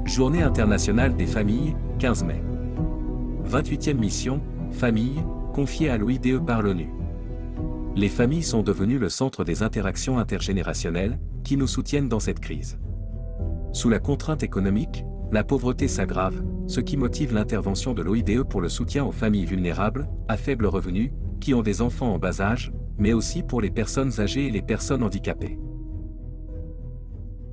Journée internationale des familles, 15 mai. 28e mission, famille, confiée à l'OIDE par l'ONU. Les familles sont devenues le centre des interactions intergénérationnelles, qui nous soutiennent dans cette crise. Sous la contrainte économique, la pauvreté s'aggrave, ce qui motive l'intervention de l'OIDE pour le soutien aux familles vulnérables, à faible revenu, qui ont des enfants en bas âge, mais aussi pour les personnes âgées et les personnes handicapées.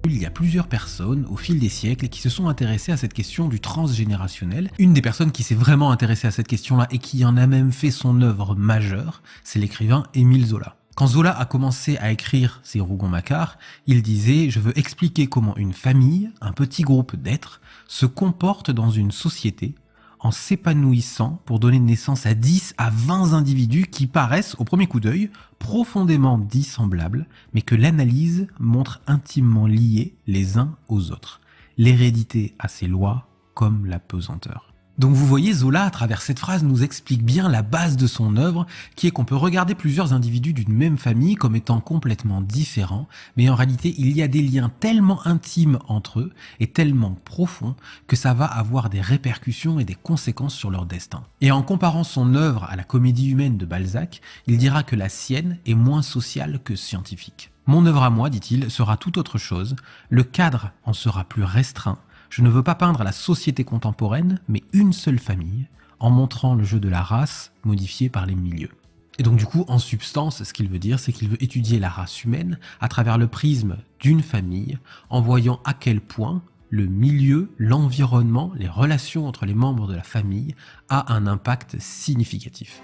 Il y a plusieurs personnes au fil des siècles qui se sont intéressées à cette question du transgénérationnel. Une des personnes qui s'est vraiment intéressée à cette question-là et qui en a même fait son œuvre majeure, c'est l'écrivain Émile Zola. Quand Zola a commencé à écrire ses Rougon-Macquart, il disait « Je veux expliquer comment une famille, un petit groupe d'êtres, se comporte dans une société en s'épanouissant pour donner naissance à 10 à 20 individus qui paraissent, au premier coup d'œil, profondément dissemblables, mais que l'analyse montre intimement liés les uns aux autres. L'hérédité a ses lois, comme la pesanteur. » Donc vous voyez, Zola, à travers cette phrase, nous explique bien la base de son œuvre, qui est qu'on peut regarder plusieurs individus d'une même famille comme étant complètement différents, mais en réalité, il y a des liens tellement intimes entre eux et tellement profonds que ça va avoir des répercussions et des conséquences sur leur destin. Et en comparant son œuvre à la Comédie humaine de Balzac, il dira que la sienne est moins sociale que scientifique. Mon œuvre à moi, dit-il, sera tout autre chose, le cadre en sera plus restreint. Je ne veux pas peindre la société contemporaine, mais une seule famille, en montrant le jeu de la race modifié par les milieux. Et donc du coup, en substance, ce qu'il veut dire, c'est qu'il veut étudier la race humaine à travers le prisme d'une famille, en voyant à quel point le milieu, l'environnement, les relations entre les membres de la famille a un impact significatif.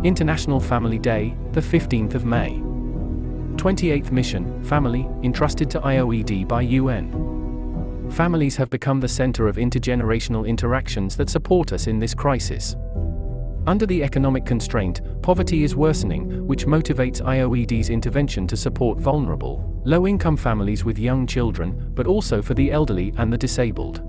International Family Day, the 15th of May. 28th mission, Family, entrusted to IOED by UN. Families have become the center of intergenerational interactions that support us in this crisis. Under the economic constraint, poverty is worsening, which motivates IOED's intervention to support vulnerable, low-income families with young children, but also for the elderly and the disabled.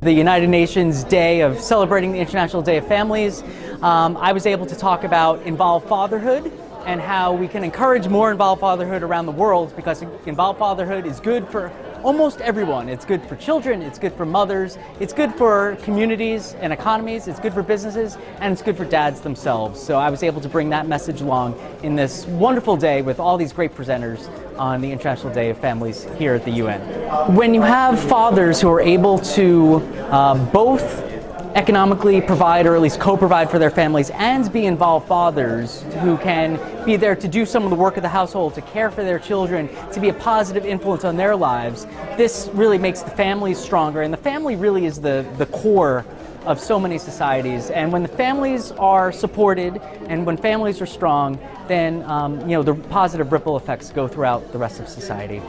The United Nations Day of celebrating the International Day of Families, I was able to talk about involved fatherhood and how we can encourage more involved fatherhood around the world, because involved fatherhood is good for almost everyone. It's good for children, it's good for mothers, it's good for communities and economies, it's good for businesses, and it's good for dads themselves. So I was able to bring that message along in this wonderful day with all these great presenters on the International Day of Families here at the UN. When you have fathers who are able to both economically provide, or at least co-provide for their families, and be involved fathers who can be there to do some of the work of the household, to care for their children, to be a positive influence on their lives, this really makes the families stronger. And the family really is the core of so many societies. And when the families are supported and when families are strong, then the positive ripple effects go throughout the rest of society.